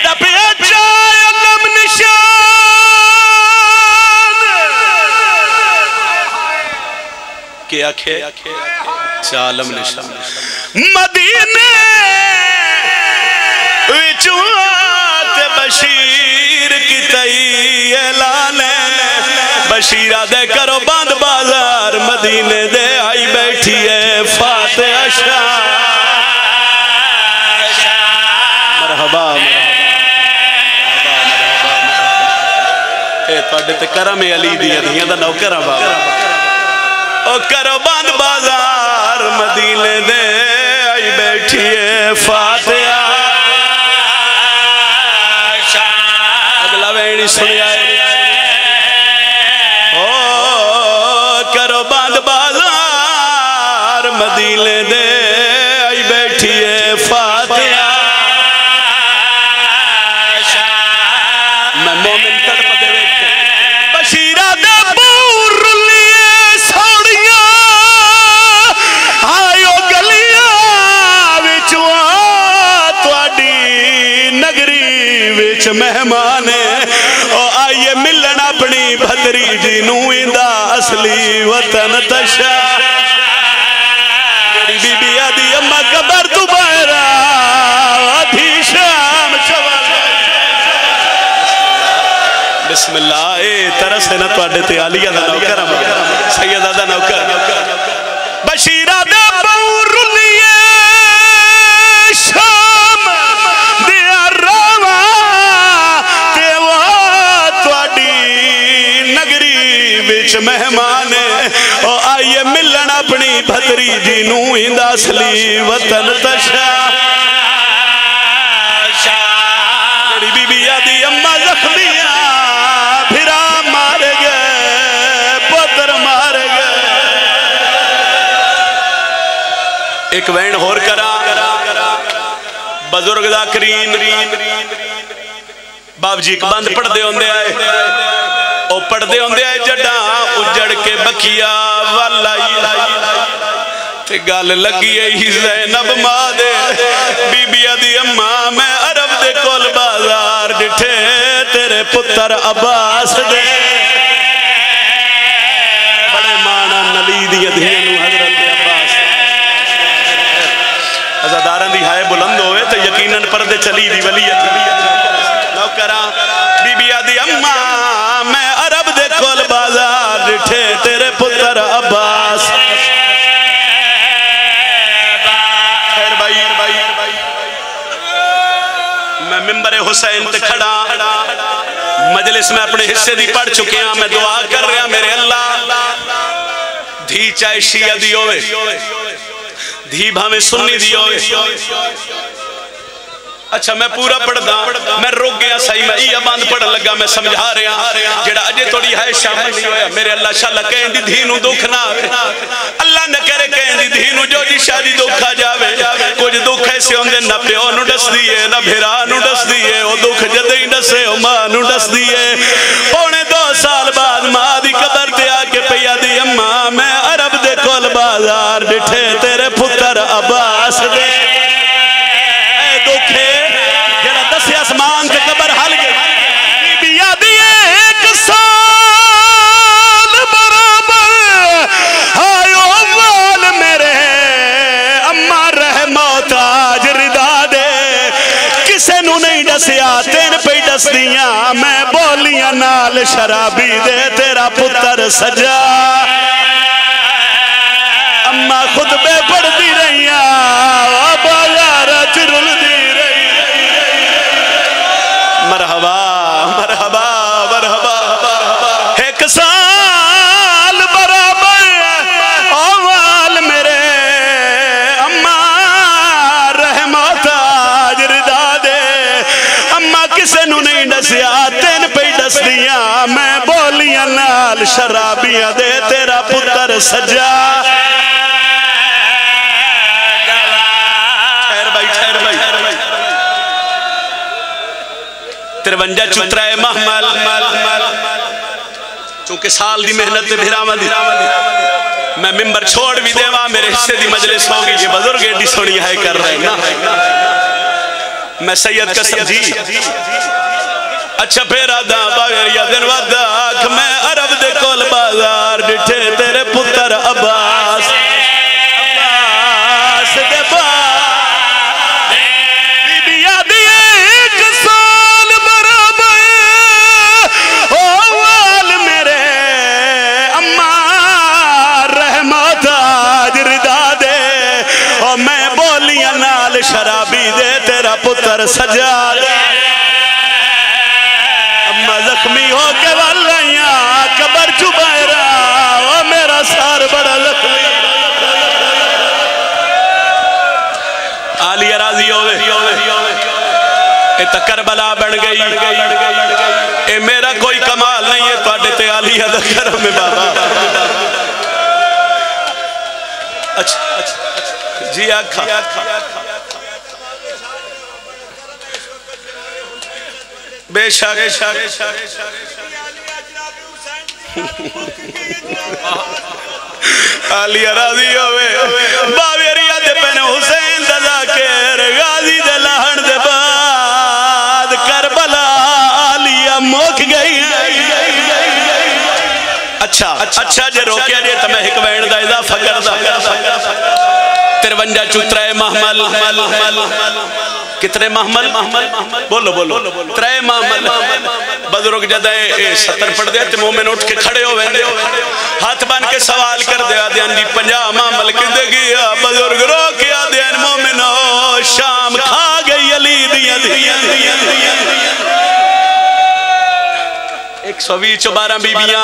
آدھا پیا چائے علم نشان کیا کھے چالم نشان مدینے وچوات بشیر کی تئی اعلان بشیرہ دے کرو بند بازار مدینے دے آئی بیٹھی ہے فاتح شاہ مرحبا اے توڑے تے کرم علی دیا دیا دا نوکرہ بابا او کرو بند بازار مدینے دے آئی بیٹھی ہے فاتحہ اگلا وینی سنی آئے او کرو بند بازار مدینے دے آئی بیٹھی ہے فاتحہ میں مومن تڑپ دے بیٹھے بشیرہ دے مہمان او آئیے ملن اپنی بھدری جنو اندہ اصلی وطن تشا میری بی بی آدھی اممہ قبر تو بائرہ آدھی شام چوال بسم اللہ اے ترس ہے نا تو آڈے تے آلیہ دا نوکر سیدہ دا نوکر بشیرہ دا بور لیے شام دیا راوہ مہمان او آئیے ملن اپنی بھدری جنو اندہ اصلی وطن تشا میری بی بی آدھی اممہ زخمیاں بھرا مار گئے پتر مار گئے ایک وین ہور کرا بزرگ دا کریم باب جی ایک بند پڑھ دے ہوندے آئے او پڑھ دے ہوندے آئے جڑا اجڑ کے بکیا والائی تے گال لگی ہی زینب ماں دے بی بی آدھی اممہ میں عرب دے کول بازار ڈٹھے تیرے پتر عباس دے بڑے مانا نلی دی دھینو حضرت عباس ازاداران دی ہائے بلند ہوئے تو یقیناً پردے چلی دی ولیت نوکران بی بی آدھی اممہ میں عرب دے کول بازار ڈٹھے تیرے پتر عباس خیر بھائی میں ممبر حسین تے کھڑا مجلس میں اپنے حصے دی پڑھ چکے ہیں میں دعا کر رہا میرے اللہ دھی چاہے شیعہ دی ہوئے دھی بھامے سنی دی ہوئے اچھا میں پورا پڑھ دا میں روک گیا صحیح میں یہ باند پڑھ لگا میں سمجھا رہا جڑا اجے توڑی ہے شامل نہیں ہویا میرے اللہ شاءاللہ کہیں دی دھینو دکھنا اللہ نہ کرے کہیں دی دھینو جو جی شادی دکھا جاوے کچھ دکھ ایسے ہوندے نہ پیو نو ڈس دیئے نہ بھیرا نو ڈس دیئے او دکھ جدہی ڈسے او ماں نو ڈس دیئے پونے 2 سال بعد ماں دی قبر تے آکے پیا دی اممہ میں عرب دے کول بازار ڈٹھے تیرے پتر عباس دے اے دکھے آسمان کے قبر حل گئے بی بی آدھی 1 سال برابر آئیو وال میرے اممہ رحمت آج ردا دے کسے نو نہیں ڈسیا تین پہ ڈس دیاں میں بولیاں نال شرابی دے تیرا پتر سجا اممہ خطبے پڑھ دی رہیاں بازارت رل دی مرحبا مرحبا مرحبا 1 سال برابر اوال میرے اممہ رحمت آج ردا دے اممہ کسے نو نہیں ڈسیا تین پہ ڈس دیاں میں بولیاں نال شرابیاں دے تیرا پتر سجا ترونجہ چترائے محمل چونکہ سال دی محنت بھیراوہ دی میں ممبر چھوڑ بھی دے وہاں میرے حصے دی مجلس ہوگی یہ بزرگ ایڈی سونی ہے کر رہے نا میں سید قسم جی اچھا پھر آدھا باویریا دن ودا آکھ میں عرب دے کول بازار ڈٹھے تیرے پتر عباس دے بار بی بی یادی ایک سال برابر اوال میرے اماں رحمت آج ردا دے اور میں بولیاں نال شرابی دے تیرا پتر سجا دے زخمی ہو کے واللہیاں قبر چبائرہ او میرا سار بڑا زخمی آلیہ راضی ہوئے اے تا کربلا بن گئی اے میرا کوئی کمال نہیں ہے تو تے آلیہ دا کرم بابا اچھا جی آکھا بے شک علیہ راضی ہوئے باویریا دے پہنے حسین دا ذاکر غازی دے لہن دے بعد کربلا علیہ موک گئی اچھا جے روکیا جے تمہیں ایک وین دا اضافہ کردہ 53 چترے محمل کتنے محمل بولو 3 محمل بزرگ جدائے 70 پڑھ دیا تے مومن اٹھ کے کھڑے ہوئے ہاتھ بان کے سوال کر دیا دیان جی 50 محمل کدے گیا بزرگ رو کیا دیان مومنو شام کھا گئی علی دیا 120 بیبیاں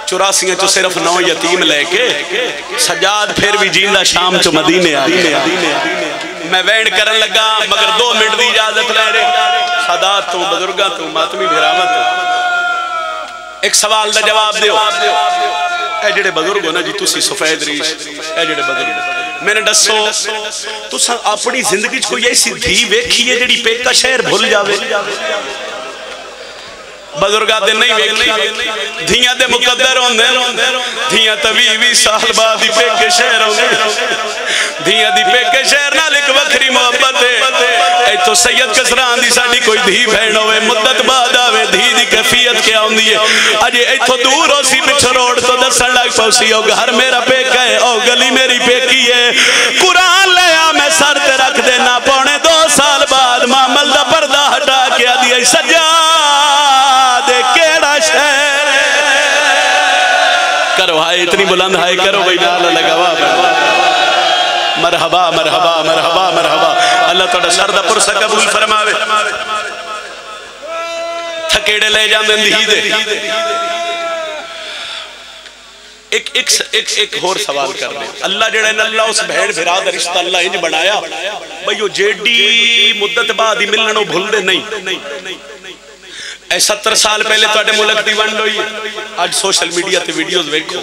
84 چو صرف 9 یتیم لے کے سجاد پھر بھی جیندہ شام چو مدینے آئی میں وینڈ کرن لگا مگر 2 منٹ دی اجازت لے رہے سادات تو بزرگاں تو ماتمی بھرامت تو ایک سوال دا جواب دیو اے جڑے بزرگ ہو نا جی تُسی سفید ریش اے جڑے بزرگ میں نے ڈسو تُسا اپنی زندگی کوئی ایسی دھی ویکھی ہے جڑی پیکا شہر بھول جاوے بزرگاں دے نہیں ویکھی دھیاں دے مقدر ہوندے دھیاں تبھی سال بعد ہی پیکے شہر ہوندے دھیاں دی پیکے شہر نال ایک وکری محبت ہے اے تو سید کسران دی ساڑی کوئی دھی بہن ہوئے مدت بعد آوے دھی دی کیفیت کیا ہوندی ہے اجے اے تو دور ہو سی پچھو روڑ تو دسن لگ پوسی او گھر میرا پیکا ہے او گلی میری پیکی ہے قرآن لیا میں سر تے رکھ دینا 2.5 سال بعد معامل دا پردہ ہٹا کیا دیا سجا کیڑا شہر کرو ہائے اتنی بلند ہائے کرو بھئی نالا لگوا مرحبا مرحبا مرحبا مرحبا اللہ توڑا سردہ پرسا قبول فرماوے تھکیڑے لے جاندن دی دے ایک اور سوال کر رہے ہیں اللہ جڑے اللہ اس بھیڑ بھراد رشتہ اللہ انج بنایا بھئیو جیڈی مدت بعد ہی ملنوں بھول دے نہیں اے 70 سال پہلے تو اڈے ملک دی ونڈ ہوئی آج سوشل میڈیا تے ویڈیوز ویکھو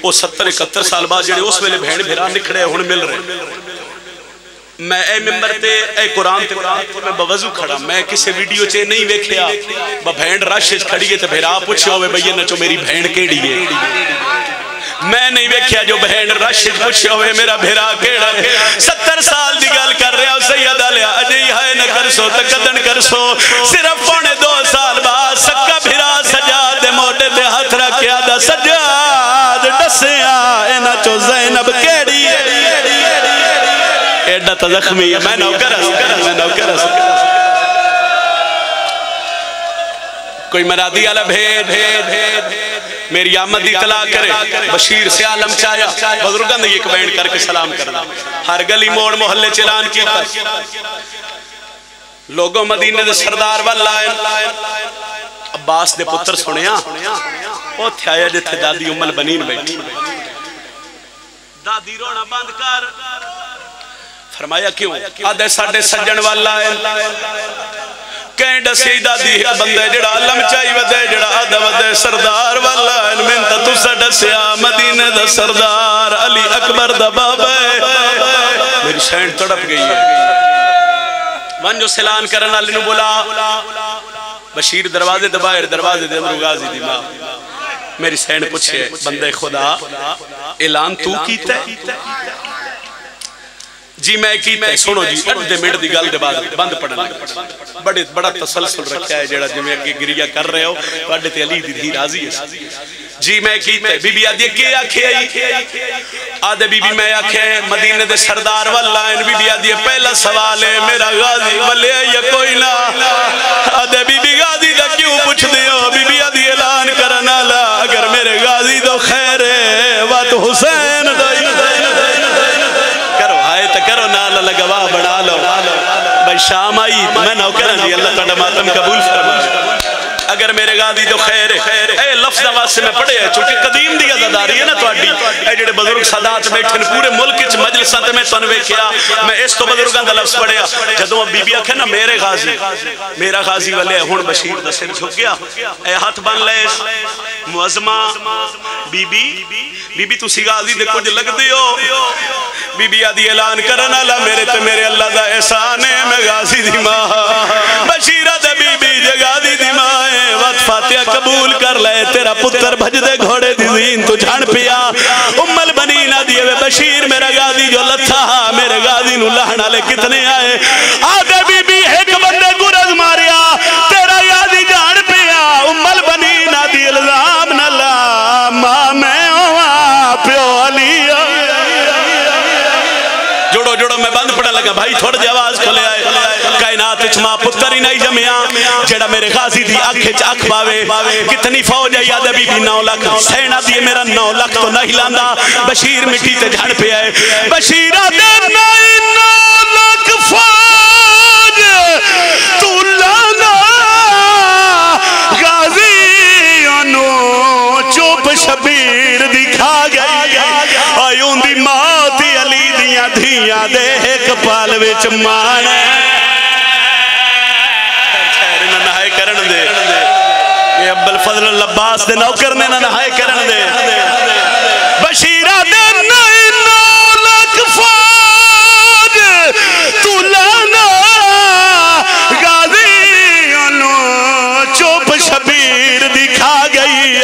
وہ 70-71 سال بعد جڑے اس ویلے بہن بھیرا نکھڑے ہن مل رہے میں اے ممبر تے اے قرآن تے میں بوضو کھڑا میں کسے ویڈیو چے نہیں ویکھیا بہن راشش کھڑی ہے تے بھیرا پوچھے ہوئے بھئی نچو میری بہن کیڑی ہے میں نہیں ویکھیا جو بہن راشد پوچھے ہوئے میرا بھیرا کیڑا ہے 70 سال دی گل کر رہا سید علیہ اجے ہائے نہ کر سو تقدن کر سو صرف 2.5 سال بعد سکا بھیرا سجاد دے موڈے دے ہاتھ رکھیا دا سجاد ڈسیا اینا چو زینب کیڑی ایڈا تا زخمی ہے میں نوکرس کوئی مرادی علا بھید میری آمد اطلاع کرے بشیر سے عالم چایا بزرگاں نے ایک بینڈ کر کے سلام کرنا ہر گلی موڑ محلے چلان کی لوگوں مدینے دے سردار واللہ عباس دے پتر سنیا وہ تھے آیا جتے دادی امال بنین بیٹھی دادی رونا بند کر فرمایا کیوں آدھے ساڑھے سجن واللہ کہیں ڈسی دادی ایک بندے جڑا علم چاہی ودے جڑا آدھا ودے سردار والا من تا تسا ڈسیا مدینہ دا سردار علی اکبر دا بابا میری شہن تڑپ گئی ہے ون جو سلان کرنا علی نو بولا بشیر دروازے دبائر دروازے دے امرو غازی دی ماں میری شہن پوچھے بندے خدا اعلان تو کیتا ہے جی میں کیتا سنو جی اڈھے منٹ دی گل دے بعد بند پڑھن لگا بڑا تسلسل رکھا ہے جڑا جویں اگے گریا کر رہے ہو تواڈے تے علی دی دھی راضی ہے جی میں کیتا بی بی آدھی کے آکھے آدھے بی بی میں آکھے مدینے دے سردار واللائن بی بی آدھی پہلا سوال ہے میرا غازی ولے یا کوئی نہ آدھے بی بی غازی دا کیوں پوچھ دیو بی بی آدھی اعلان کرنا لا اگر میرے غازی تو خیر ہے وات حسین کرو آئے تا کرو نالا لگوا بڑھا لو بھائی شام آئی میں نوکران دی اللہ تعالیٰ ماتم قبول فرمائے اگر میرے غازی تو خیر ہے اے لفظ آواز سے میں پڑھے ہیں چونکہ قدیم دی عزاداری ہے نا تواڈی اے جڑے بزرگ سادات بیٹھے پورے ملک وچ مجلساں تے میں تانوں ویکھیا میں اس تو بزرگاں دا لفظ پڑھیا جدوں بی بی آکھے نا میرے غازی میرا غازی والے ہن بشیر دا سر جھک گیا اے ہاتھ بن لے معظمہ بی بی تسی غازی دے کچھ لگ دیو بی بی آدھی اعلان کرنا لا میرے تے میرے اللہ دا احسان ہے میں غازی دی ماں Bashira they be B J غازی دی ماں وقت فاتحہ قبول کر لے تیرا پتر بھج دے گھوڑے دی زین تو جھان پیا ام البنین آدھی ہے بشیر میرا غازی جو لتھا میرے غازی نو لہنا لے کتنے آئے آدھے بی بی ایک بندے گرز ماریا تیرا غازی جھان پیا ام البنین آدھی الزام نہ لا ماں میں ہوا پیو علی جوڑو میں بند پڑھا لگا بھائی تھوڑا جی آواز کھلے آئے کائنات اچھما پتر ہی نہیں جمعیا جیڑا میرے غازی دی آنکھیں چاک باوے کتنی فوج ہے یاد ابھی بھی 9 لاکھ سینہ دیئے میرا 9 لاکھ تو نہیں لاندہ بشیر مٹی تے جھڑ پہ آئے بشیرہ دے 9 لاکھ فوج تو لانا غازی انو چوپ شبیر دکھا گئی آئیون دی موت علی دیاں دھیاں دے ایک پال وچ مانے نہائے کرن دے یہ ابل فضل اللباس دے نوکر نے نہائے کرن دے بشیرہ دے 9 لاکھ فوج تو لانا غازی انو چوپ شبیر دکھا گئی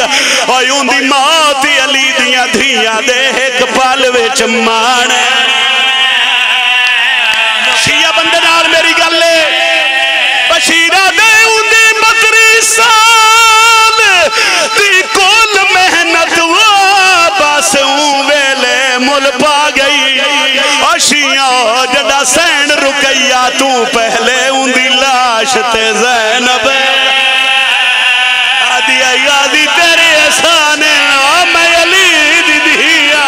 آئیون دی موت علی دیاں دھیاں دے ایک پال وچ مانے شیعہ بندے نال میری گلے بشیرہ دے اندی مدری سال دی کول محنت بس ویلے مل پا گئی شیعہ جدا سین رکیا تو پہلے اندی لاش تے زینب آدھی آدھی تیرے احسانے میں علی دی دھیا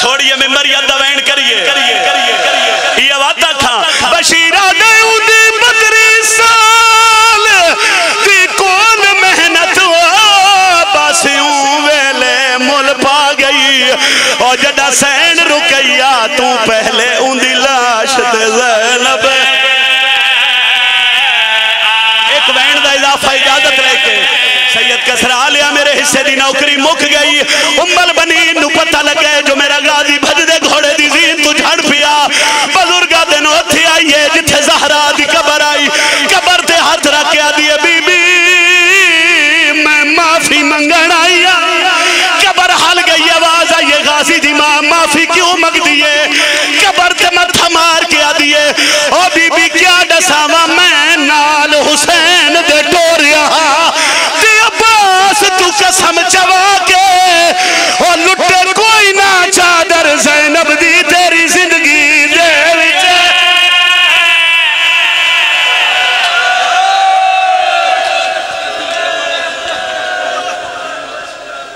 چھوڑیے میں مریادہ وین کریے یہ وعدہ تھا بشیرہ دے اندی بدری سال دی کون محنت باسیوں ویلے مل پا گئی اور جڑا سین رکیا تو پہلے اندی لاش تے زینب ایک وین دا اضافہ اجازت لے کے سید کسرا لیا میرے حصے دی نوکری مک گئی ام البنین نو پتہ لگے جو میرا غازی بھج دے گھوڑے دی زین تو جھڑ پیا بزرگاں دے نو ہتھے آئیے جتھے زہرا دی قبر آئی قبر